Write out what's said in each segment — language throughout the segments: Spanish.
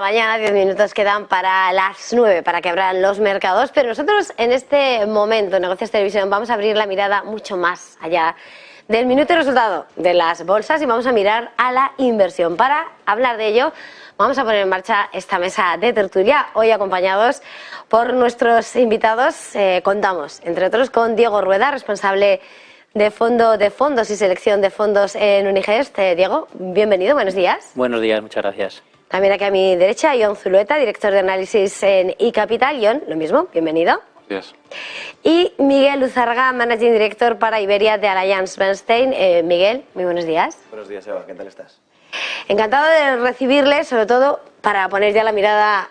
Mañana 10 minutos quedan para las 9 para que abran los mercados, pero nosotros en este momento, Negocios Televisión, vamos a abrir la mirada mucho más allá del minuto y resultado de las bolsas y vamos a mirar a la inversión. Para hablar de ello, vamos a poner en marcha esta mesa de tertulia, hoy acompañados por nuestros invitados. Contamos, entre otros, con Diego Rueda, responsable de fondos y selección de fondos en Unigest. Diego, bienvenido, buenos días. Buenos días, muchas gracias. También aquí a mi derecha, Jon Zulueta, director de análisis en iCapital. Jon, lo mismo, bienvenido. Gracias. Y Miguel Luzarga, Managing Director para Iberia de Allianz Bernstein. Miguel, muy buenos días. Buenos días, Eva, ¿qué tal estás? Encantado de recibirle, sobre todo para poner ya la mirada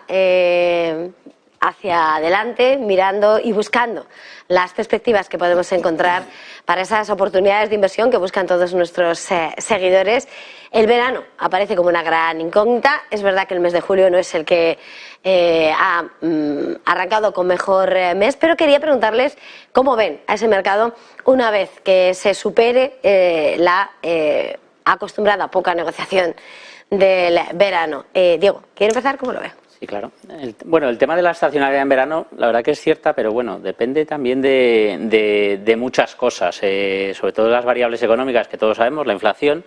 hacia adelante, mirando y buscando las perspectivas que podemos encontrar para esas oportunidades de inversión que buscan todos nuestros seguidores. El verano aparece como una gran incógnita. Es verdad que el mes de julio no es el que ha arrancado con mejor mes, pero quería preguntarles cómo ven a ese mercado una vez que se supere la acostumbrada poca negociación del verano. Diego, ¿quiere empezar? ¿Cómo lo ve? Sí, claro. El tema de la estacionalidad en verano, la verdad que es cierta, pero bueno, depende también de muchas cosas, sobre todo las variables económicas que todos sabemos, la inflación,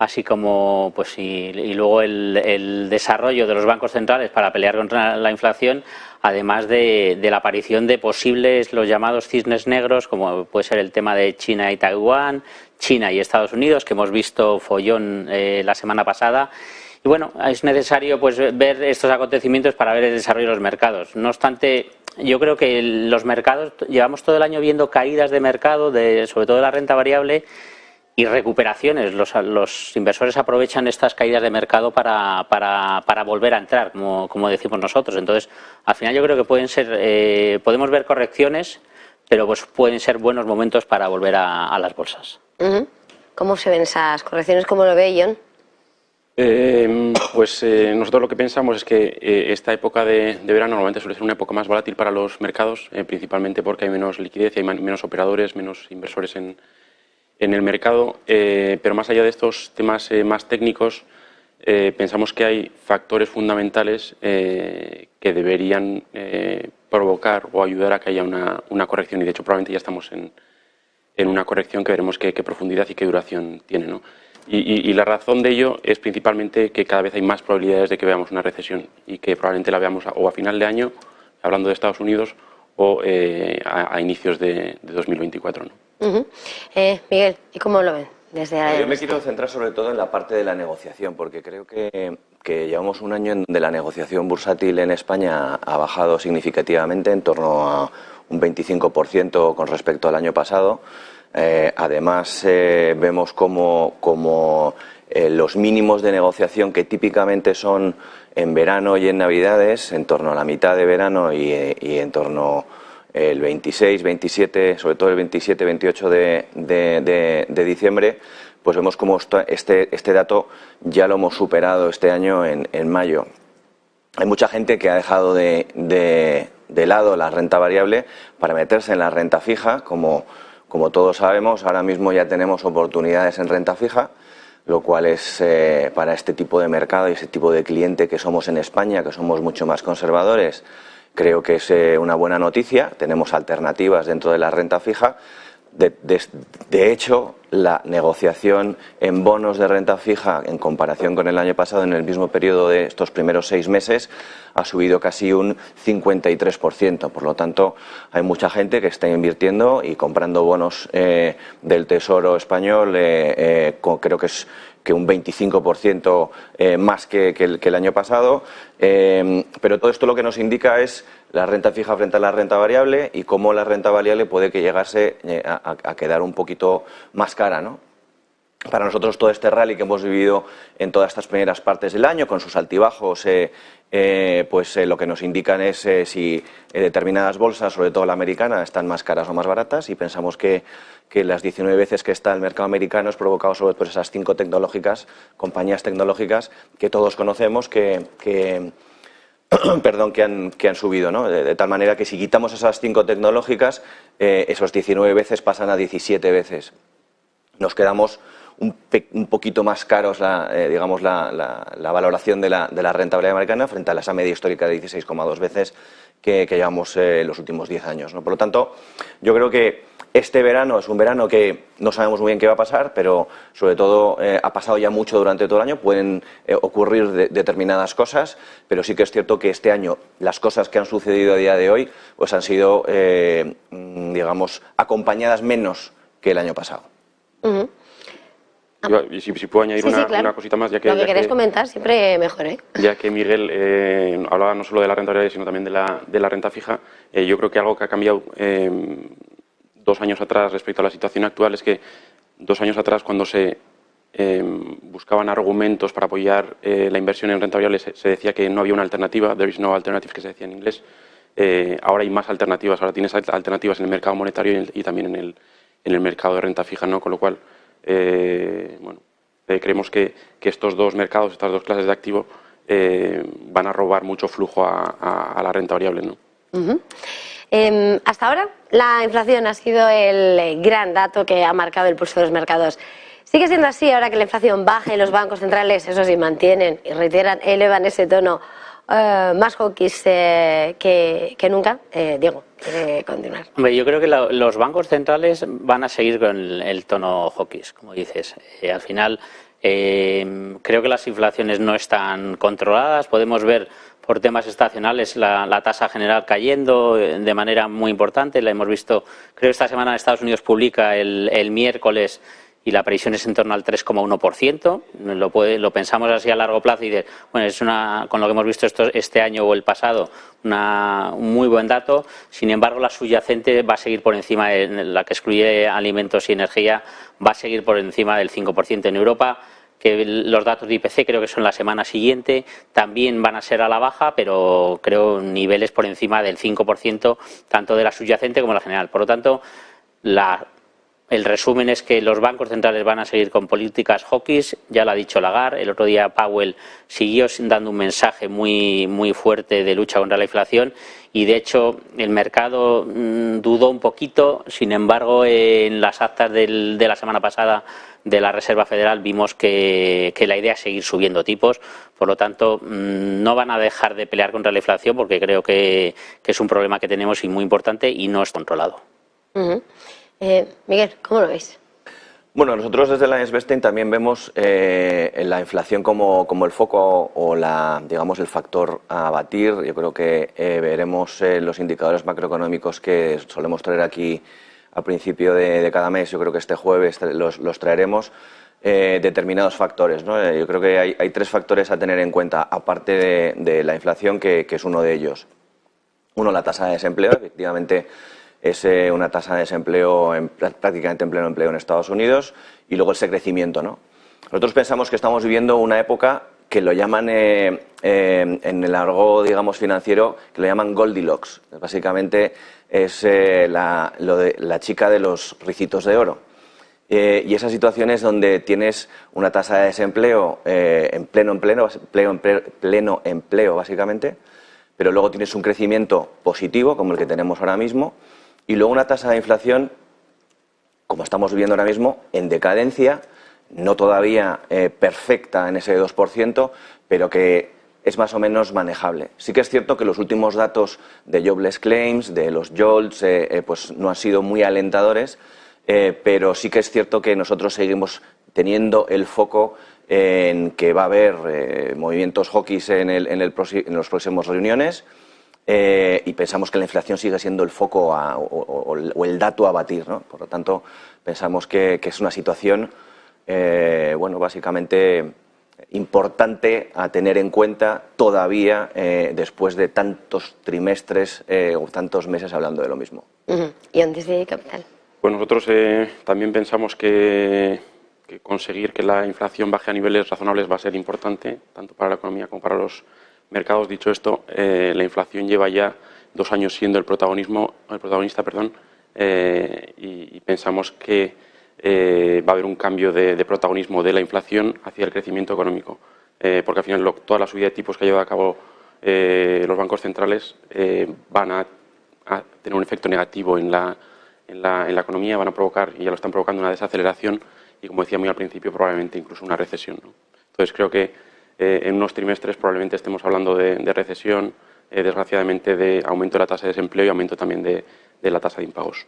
así como y luego el desarrollo de los bancos centrales para pelear contra la inflación, además de la aparición de posibles, los llamados cisnes negros, como puede ser el tema de China y Taiwán, China y Estados Unidos, que hemos visto follón la semana pasada. Y bueno, es necesario ver estos acontecimientos para ver el desarrollo de los mercados. No obstante, yo creo que los mercados, llevamos todo el año viendo caídas de mercado, sobre todo de la renta variable, y recuperaciones. Los inversores aprovechan estas caídas de mercado para volver a entrar, como decimos nosotros. Entonces, al final yo creo que podemos ver correcciones, pero pueden ser buenos momentos para volver a las bolsas. ¿Cómo se ven esas correcciones? ¿Cómo lo ve, Jon? Nosotros lo que pensamos es que esta época de verano normalmente suele ser una época más volátil para los mercados, principalmente porque hay menos liquidez y hay menos operadores, menos inversores en el mercado, pero más allá de estos temas más técnicos, pensamos que hay factores fundamentales que deberían provocar o ayudar a que haya una corrección, y de hecho probablemente ya estamos en una corrección que veremos qué profundidad y qué duración tiene, ¿no? Y la razón de ello es principalmente que cada vez hay más probabilidades de que veamos una recesión y que probablemente la veamos o a final de año, hablando de Estados Unidos, o a inicios de 2024, ¿no? Miguel, ¿y cómo lo ven? Yo me quiero centrar sobre todo en la parte de la negociación, porque creo que llevamos un año en donde la negociación bursátil en España ha bajado significativamente, en torno a un 25% con respecto al año pasado. Además, vemos como los mínimos de negociación que típicamente son en verano y en Navidades, en torno a la mitad de verano y en torno el 26, 27, sobre todo el 27, 28 de diciembre, pues vemos como este dato ya lo hemos superado este año en mayo. Hay mucha gente que ha dejado de lado la renta variable para meterse en la renta fija. Como todos sabemos, ahora mismo ya tenemos oportunidades en renta fija, lo cual es para este tipo de mercado y ese tipo de cliente que somos en España, que somos mucho más conservadores, creo que es una buena noticia. Tenemos alternativas dentro de la renta fija. De hecho, la negociación en bonos de renta fija en comparación con el año pasado, en el mismo periodo de estos primeros 6 meses, ha subido casi un 53%. Por lo tanto, hay mucha gente que está invirtiendo y comprando bonos del Tesoro español, creo que es un 25% más que el año pasado. Pero todo esto lo que nos indica es la renta fija frente a la renta variable y cómo la renta variable puede llegarse a quedar un poquito más cara, ¿no? Para nosotros todo este rally que hemos vivido en todas estas primeras partes del año, con sus altibajos, lo que nos indican es si determinadas bolsas, sobre todo la americana, están más caras o más baratas, y pensamos que las 19 veces que está el mercado americano es provocado sobre todo por esas 5 compañías tecnológicas que todos conocemos que han subido, ¿no? De tal manera que si quitamos esas 5 tecnológicas, esos 19 veces pasan a 17 veces. Nos quedamos un poquito más caros digamos la valoración de la rentabilidad americana frente a esa media histórica de 16,2 veces que llevamos los últimos 10 años, ¿no? Por lo tanto, yo creo que este verano es un verano que no sabemos muy bien qué va a pasar, pero sobre todo ha pasado ya mucho durante todo el año, pueden ocurrir determinadas cosas, pero sí que es cierto que este año las cosas que han sucedido a día de hoy pues han sido, digamos, acompañadas menos que el año pasado. Y si puedo añadir claro. una cosita más, ya que... Lo que queréis comentar siempre mejor, ¿eh? Ya que Miguel hablaba no solo de la renta variable, sino también de la renta fija, yo creo que algo que ha cambiado 2 años atrás respecto a la situación actual es que 2 años atrás, cuando se buscaban argumentos para apoyar la inversión en renta variable, se decía que no había una alternativa, there is no alternative, que se decía en inglés. Ahora hay más alternativas, ahora tienes alternativas en el mercado monetario y también en el mercado de renta fija, ¿no? Con lo cual, creemos que estos dos mercados, estas dos clases de activo, van a robar mucho flujo a la renta variable, ¿no? Hasta ahora la inflación ha sido el gran dato que ha marcado el pulso de los mercados. ¿Sigue siendo así ahora que la inflación baja y los bancos centrales, eso sí, mantienen y reiteran, elevan ese tono más hawkish que nunca? Diego, ¿quiere continuar? Hombre, yo creo que los bancos centrales van a seguir con el tono hawkish, como dices. Al final, creo que las inflaciones no están controladas. Podemos ver por temas estacionales la tasa general cayendo de manera muy importante. La hemos visto, creo que esta semana Estados Unidos publica el miércoles y la previsión es en torno al 3,1%. Lo pensamos así a largo plazo y bueno, es con lo que hemos visto este año o el pasado, un muy buen dato. Sin embargo, la subyacente va a seguir por encima, la que excluye alimentos y energía, va a seguir por encima del 5%. En Europa, que los datos de IPC creo que son la semana siguiente, también van a ser a la baja, pero creo niveles por encima del 5%, tanto de la subyacente como la general. Por lo tanto, el resumen es que los bancos centrales van a seguir con políticas hawkish, ya lo ha dicho Lagarde. El otro día Powell siguió dando un mensaje muy, muy fuerte de lucha contra la inflación y, de hecho, el mercado dudó un poquito. Sin embargo, en las actas de la semana pasada de la Reserva Federal vimos que la idea es seguir subiendo tipos. Por lo tanto, no van a dejar de pelear contra la inflación porque creo que es un problema que tenemos y muy importante y no es controlado. Miguel, ¿cómo lo veis? Bueno, nosotros desde la Svesting también vemos la inflación como el foco o digamos el factor a batir. Yo creo que veremos los indicadores macroeconómicos que solemos traer aquí a principio de cada mes. Yo creo que este jueves los traeremos. Determinados factores, ¿no? Yo creo que hay 3 factores a tener en cuenta, aparte de la inflación, que es uno de ellos. Uno, la tasa de desempleo. Efectivamente, es una tasa de desempleo prácticamente en pleno empleo en Estados Unidos, y luego ese crecimiento, ¿no? Nosotros pensamos que estamos viviendo una época que lo llaman en el argot, digamos, financiero, que lo llaman Goldilocks. Básicamente es la chica de los ricitos de oro. Y esa situación es donde tienes una tasa de desempleo en pleno empleo, básicamente, pero luego tienes un crecimiento positivo, como el que tenemos ahora mismo, y luego una tasa de inflación, como estamos viviendo ahora mismo, en decadencia, no todavía perfecta en ese 2%, pero que es más o menos manejable. Sí que es cierto que los últimos datos de Jobless Claims, de los JOLTS, pues no han sido muy alentadores, pero sí que es cierto que nosotros seguimos teniendo el foco en que va a haber movimientos hawkish en las próximas reuniones. Y pensamos que la inflación sigue siendo el foco o el dato a batir, ¿no? Por lo tanto, pensamos que es una situación, básicamente importante a tener en cuenta todavía después de tantos trimestres o tantos meses hablando de lo mismo. ¿Y antes de Capital? Pues nosotros también pensamos que conseguir que la inflación baje a niveles razonables va a ser importante, tanto para la economía como para los mercados. Dicho esto, la inflación lleva ya 2 años siendo el protagonista, y pensamos que va a haber un cambio de protagonismo de la inflación hacia el crecimiento económico, porque al final toda la subida de tipos que ha llevado a cabo los bancos centrales van a tener un efecto negativo en la economía, van a provocar, y ya lo están provocando, una desaceleración, y, como decía muy al principio, probablemente incluso una recesión, ¿no? Entonces creo que en unos trimestres probablemente estemos hablando de recesión, desgraciadamente de aumento de la tasa de desempleo y aumento también de la tasa de impagos.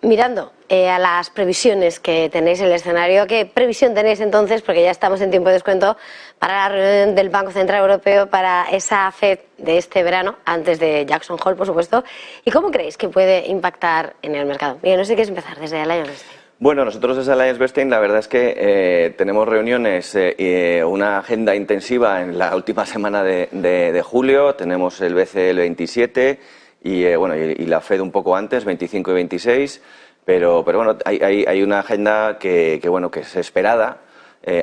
Mirando a las previsiones que tenéis en el escenario, ¿qué previsión tenéis entonces, porque ya estamos en tiempo de descuento, para la reunión del Banco Central Europeo, para esa FED de este verano, antes de Jackson Hole, por supuesto? ¿Y cómo creéis que puede impactar en el mercado? Mira, no sé si quieres empezar desde Allianz Bernstein. Bueno, nosotros desde Allianz Bernstein la verdad es que tenemos reuniones, una agenda intensiva en la última semana de julio, tenemos el BCE el 27 y la FED un poco antes, 25 y 26, pero bueno, hay una agenda que es esperada,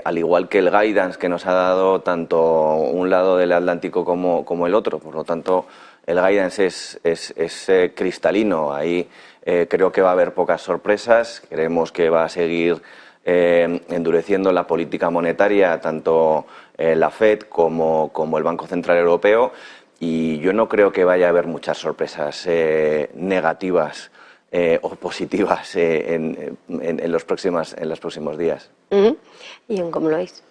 al igual que el guidance que nos ha dado tanto un lado del Atlántico como el otro. Por lo tanto, el guidance es cristalino. Ahí creo que va a haber pocas sorpresas. Creemos que va a seguir endureciendo la política monetaria, tanto la FED como el Banco Central Europeo. Y yo no creo que vaya a haber muchas sorpresas negativas o positivas en los próximos días. ¿Y cómo lo veis?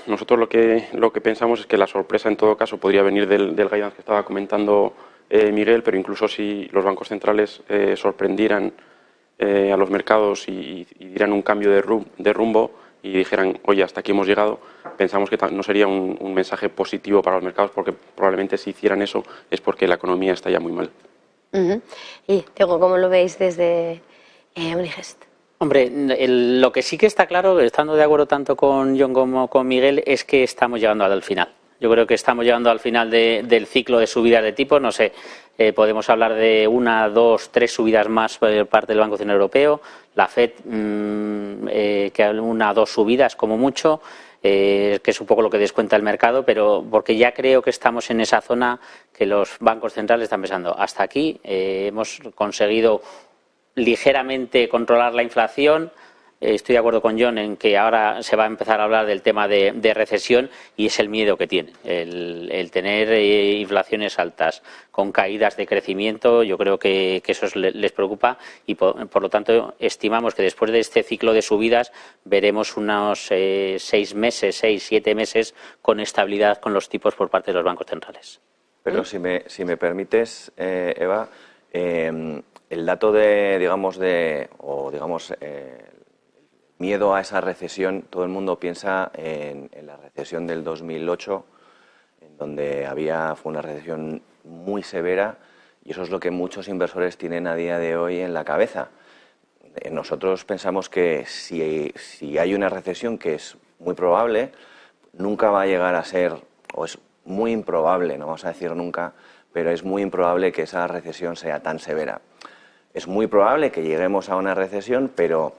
Nosotros lo que pensamos es que la sorpresa en todo caso podría venir del guidance que estaba comentando Miguel, pero incluso si los bancos centrales sorprendieran a los mercados y dieran un cambio de rumbo y dijeran, oye, hasta aquí hemos llegado, pensamos que no sería un mensaje positivo para los mercados, porque probablemente si hicieran eso es porque la economía está ya muy mal. Y Diego, ¿cómo lo veis desde Unigest? Hombre, lo que sí que está claro, estando de acuerdo tanto con John como con Miguel, es que estamos llegando al final. Yo creo que estamos llegando al final del ciclo de subidas de tipos. No sé, podemos hablar de 1, 2, 3 subidas más por parte del Banco Central Europeo. La FED, que 1 o 2 subidas como mucho, que es un poco lo que descuenta el mercado, pero porque ya creo que estamos en esa zona que los bancos centrales están pensando. Hasta aquí hemos conseguido ligeramente controlar la inflación. Estoy de acuerdo con John en que ahora se va a empezar a hablar del tema de recesión, y es el miedo que tiene. El tener inflaciones altas con caídas de crecimiento, yo creo que eso les preocupa, y por lo tanto estimamos que después de este ciclo de subidas veremos unos 6 meses, 6, 7 meses con estabilidad con los tipos por parte de los bancos centrales. Pero si me permites, Eva, el dato miedo a esa recesión, todo el mundo piensa en la recesión del 2008, en donde fue una recesión muy severa, y eso es lo que muchos inversores tienen a día de hoy en la cabeza. Nosotros pensamos que si hay una recesión, que es muy probable, nunca va a llegar a ser, o es muy improbable, no vamos a decir nunca, pero es muy improbable que esa recesión sea tan severa. Es muy probable que lleguemos a una recesión, pero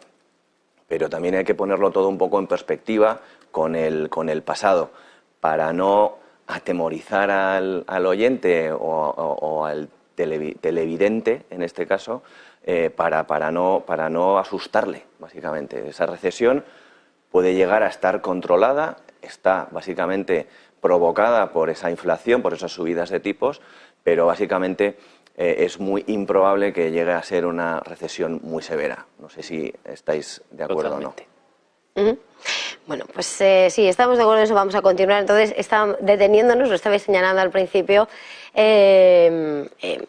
también hay que ponerlo todo un poco en perspectiva con el pasado, para no atemorizar al oyente o al televidente, en este caso, para no asustarle, básicamente. Esa recesión puede llegar a estar controlada, está básicamente provocada por esa inflación, por esas subidas de tipos, pero básicamente es muy improbable que llegue a ser una recesión muy severa. No sé si estáis de acuerdo. Totalmente. O no. Bueno, pues sí, estamos de acuerdo en eso, vamos a continuar. Entonces, deteniéndonos, lo estabais señalando al principio,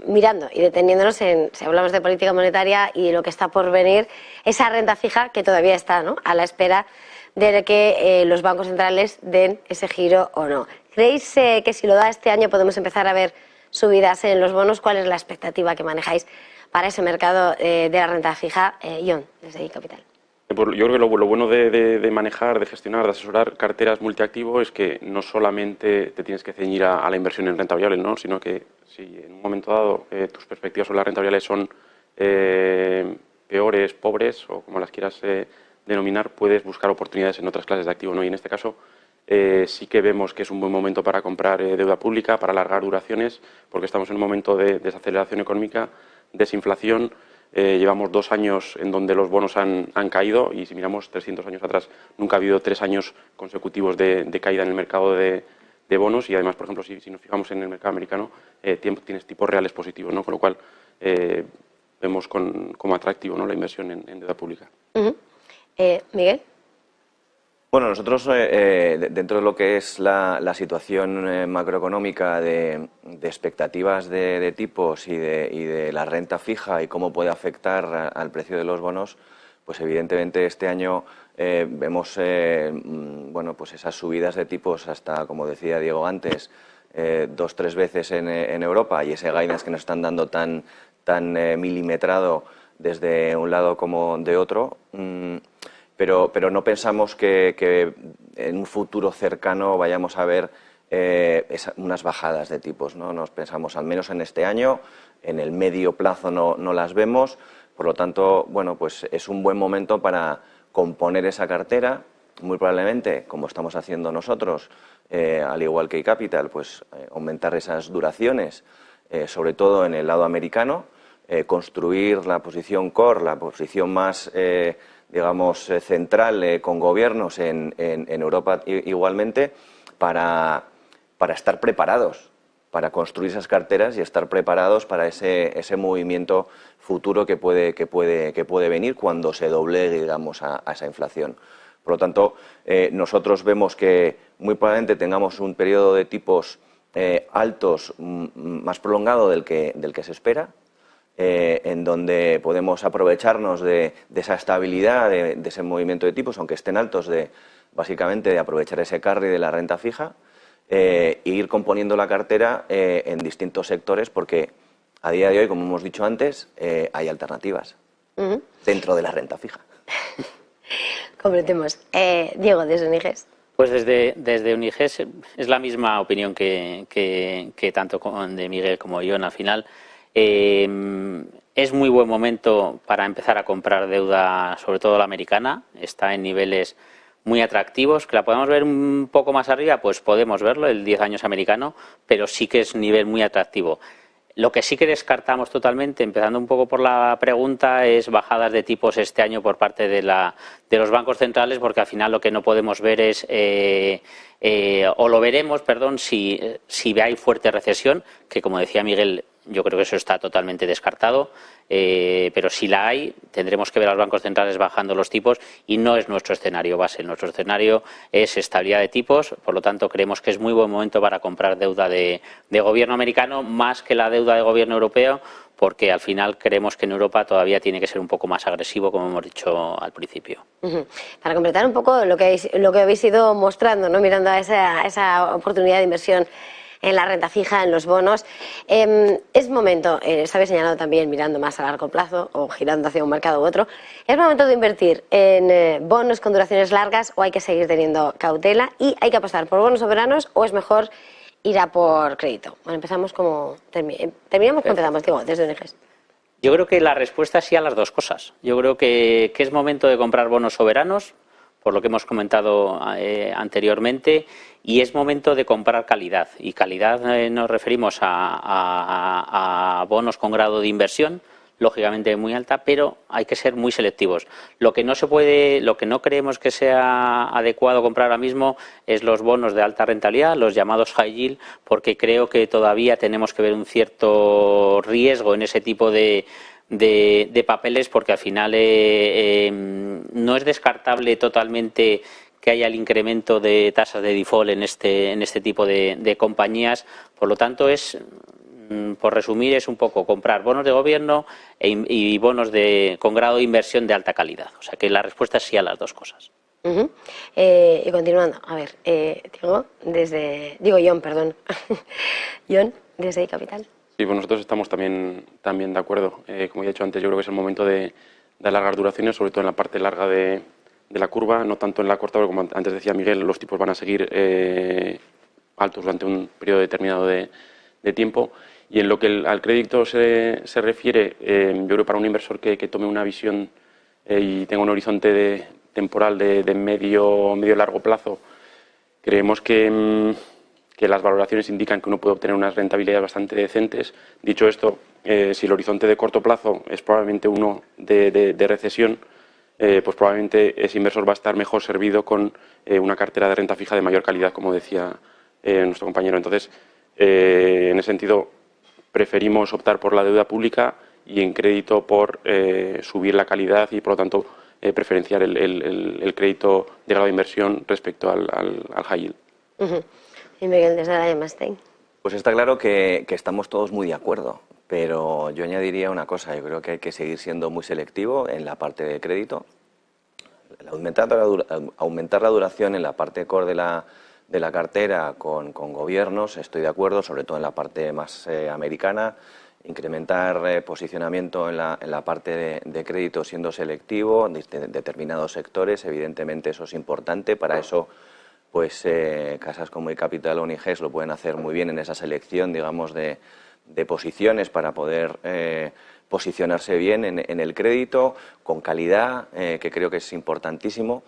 mirando y deteniéndonos si hablamos de política monetaria y de lo que está por venir, esa renta fija que todavía está, ¿no?, a la espera de que los bancos centrales den ese giro o no. ¿Creéis que si lo da este año podemos empezar a ver subidas en los bonos? ¿Cuál es la expectativa que manejáis para ese mercado de la renta fija? John, desde iCapital. Yo creo que lo bueno de manejar, de gestionar, de asesorar carteras multiactivo es que no solamente te tienes que ceñir a la inversión en renta variable, ¿no?, sino que si en un momento dado tus perspectivas sobre las renta variables son peores, pobres o como las quieras denominar, puedes buscar oportunidades en otras clases de activo, ¿no? Y en este caso sí que vemos que es un buen momento para comprar deuda pública, para alargar duraciones, porque estamos en un momento de desaceleración económica, desinflación. Llevamos 2 años en donde los bonos han caído, y si miramos 300 años atrás nunca ha habido 3 años consecutivos de caída en el mercado de bonos, y además, por ejemplo, si nos fijamos en el mercado americano, tienes tipos reales positivos, ¿no? Con lo cual vemos como atractivo, ¿no?, la inversión en deuda pública. Miguel. Bueno, nosotros dentro de lo que es la situación macroeconómica de expectativas de tipos y de la renta fija y cómo puede afectar al precio de los bonos, pues evidentemente este año vemos bueno, pues esas subidas de tipos hasta, como decía Diego antes, 2-3 veces en Europa, y ese guidance que nos están dando tan milimetrado desde un lado como de otro. Pero no pensamos que en un futuro cercano vayamos a ver unas bajadas de tipos, ¿no? Nos pensamos, al menos en este año, en el medio plazo no las vemos. Por lo tanto, bueno, pues es un buen momento para componer esa cartera, muy probablemente, como estamos haciendo nosotros, al igual que iCapital, pues aumentar esas duraciones, sobre todo en el lado americano, construir la posición core, la posición más digamos, central con gobiernos en Europa igualmente, para estar preparados, para construir esas carteras y estar preparados para ese movimiento futuro que puede venir cuando se doblegue, digamos, a esa inflación. Por lo tanto, nosotros vemos que muy probablemente tengamos un periodo de tipos altos más prolongado del que se espera, en donde podemos aprovecharnos de esa estabilidad, de ese movimiento de tipos, aunque estén altos, básicamente de aprovechar ese carry de la renta fija e ir componiendo la cartera en distintos sectores, porque a día de hoy, como hemos dicho antes, hay alternativas dentro de la renta fija. Completemos. Diego, desde Uniges. Pues desde Uniges es la misma opinión que tanto de Miguel como yo. Al final es muy buen momento para empezar a comprar deuda, sobre todo la americana. Está en niveles muy atractivos. Que la podemos ver un poco más arriba, pues podemos verlo, el 10 años americano, pero sí que es un nivel muy atractivo. Lo que sí que descartamos totalmente, empezando un poco por la pregunta, es bajadas de tipos este año por parte de los bancos centrales, porque al final lo que no podemos ver es, o lo veremos, perdón, si hay fuerte recesión, que como decía Miguel, yo creo que eso está totalmente descartado, pero si la hay, tendremos que ver a los bancos centrales bajando los tipos, y no es nuestro escenario base. Nuestro escenario es estabilidad de tipos, por lo tanto creemos que es muy buen momento para comprar deuda de gobierno americano, más que la deuda de gobierno europeo, porque al final creemos que en Europa todavía tiene que ser un poco más agresivo, como hemos dicho al principio. Para completar un poco lo que habéis ido mostrando, ¿no?, mirando a esa oportunidad de inversión en la renta fija, en los bonos, es momento, estabais señalando también, mirando más a largo plazo o girando hacia un mercado u otro, ¿es momento de invertir en bonos con duraciones largas, o hay que seguir teniendo cautela y hay que apostar por bonos soberanos, o es mejor ir a por crédito? Bueno, empezamos como terminamos, empezamos, digo, desde Uniges. Yo creo que la respuesta es sí a las dos cosas. Yo creo que es momento de comprar bonos soberanos, por lo que hemos comentado anteriormente, y es momento de comprar calidad. Y calidad nos referimos a bonos con grado de inversión, lógicamente muy alta, pero hay que ser muy selectivos. Lo que no creemos que sea adecuado comprar ahora mismo es los bonos de alta rentabilidad, los llamados high yield, porque creo que todavía tenemos que ver un cierto riesgo en ese tipo de papeles, porque al final no es descartable totalmente que haya el incremento de tasas de default en este tipo de compañías. Por lo tanto, por resumir, es un poco comprar bonos de gobierno y bonos con grado de inversión de alta calidad. O sea que la respuesta es sí a las dos cosas. Y continuando, a ver, John, perdón. John, desde iCapital. Sí, pues nosotros estamos también de acuerdo. Como ya he dicho antes, yo creo que es el momento de alargar duraciones, sobre todo en la parte larga de la curva, no tanto en la corta, porque como antes decía Miguel, los tipos van a seguir altos durante un periodo determinado de tiempo. Y en lo que al crédito se refiere, yo creo que para un inversor que tome una visión y tenga un horizonte temporal de medio largo plazo, creemos que las valoraciones indican que uno puede obtener unas rentabilidades bastante decentes. Dicho esto, si el horizonte de corto plazo es probablemente uno de recesión, pues probablemente ese inversor va a estar mejor servido con una cartera de renta fija de mayor calidad, como decía nuestro compañero. Entonces, en ese sentido, preferimos optar por la deuda pública y en crédito por subir la calidad y, por lo tanto, preferenciar el crédito de grado de inversión respecto al high yield. Y Miguel, desde la Bernstein. Pues está claro que estamos todos muy de acuerdo, pero yo añadiría una cosa. Yo creo que hay que seguir siendo muy selectivo en la parte de crédito. Aumentar la duración en la parte core de la cartera con gobiernos, estoy de acuerdo, sobre todo en la parte más americana. Incrementar posicionamiento en la parte de crédito siendo selectivo en determinados sectores, evidentemente eso es importante. Para eso, pues casas como iCapital o Uniges lo pueden hacer muy bien en esa selección, digamos, de posiciones para poder posicionarse bien en el crédito, con calidad, que creo que es importantísimo.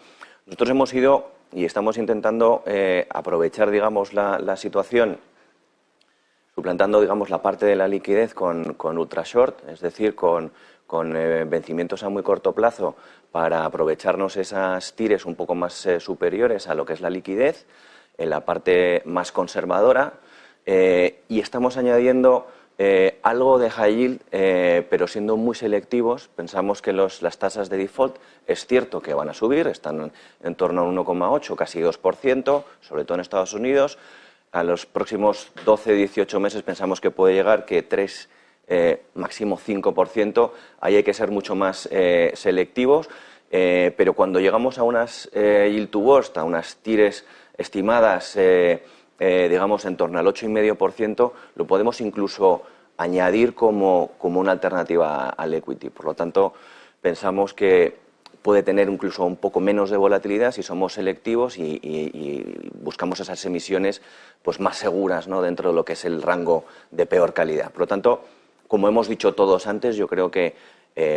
Nosotros hemos ido y estamos intentando aprovechar, digamos, la situación, suplantando, digamos, la parte de la liquidez con ultra short, es decir, con vencimientos a muy corto plazo, para aprovecharnos esas tires un poco más superiores a lo que es la liquidez, en la parte más conservadora, y estamos añadiendo algo de high yield, pero siendo muy selectivos. Pensamos que las tasas de default es cierto que van a subir, están en torno a 1,8, casi 2%, sobre todo en Estados Unidos. A los próximos 12-18 meses pensamos que puede llegar que 3, máximo 5%. Ahí hay que ser mucho más selectivos, pero cuando llegamos a unas yield to worst, a unas tires estimadas, digamos, en torno al 8,5%, lo podemos incluso añadir como una alternativa al equity. Por lo tanto, pensamos que puede tener incluso un poco menos de volatilidad si somos selectivos y buscamos esas emisiones pues más seguras, ¿no?, dentro de lo que es el rango de peor calidad. Por lo tanto, como hemos dicho todos antes, yo creo que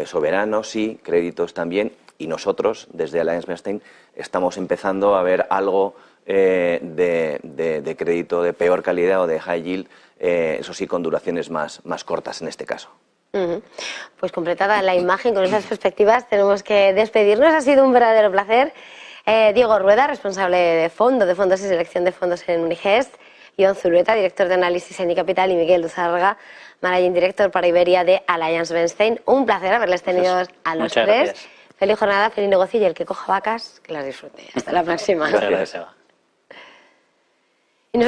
soberanos sí, créditos también, y nosotros desde AllianceBernstein estamos empezando a ver algo de crédito de peor calidad o de high yield, eso sí, con duraciones más cortas en este caso. Pues completada la imagen con esas perspectivas, tenemos que despedirnos. Ha sido un verdadero placer. Diego Rueda, responsable de fondos y selección de fondos en Unigest, Iván Zulueta, director de análisis en iCapital, y Miguel Luzárraga, managing director para Iberia de AllianceBernstein. Un placer haberles tenido a los tres. Feliz jornada, feliz negocio, y el que coja vacas, que las disfrute. Hasta la próxima. Muchas gracias, Eva.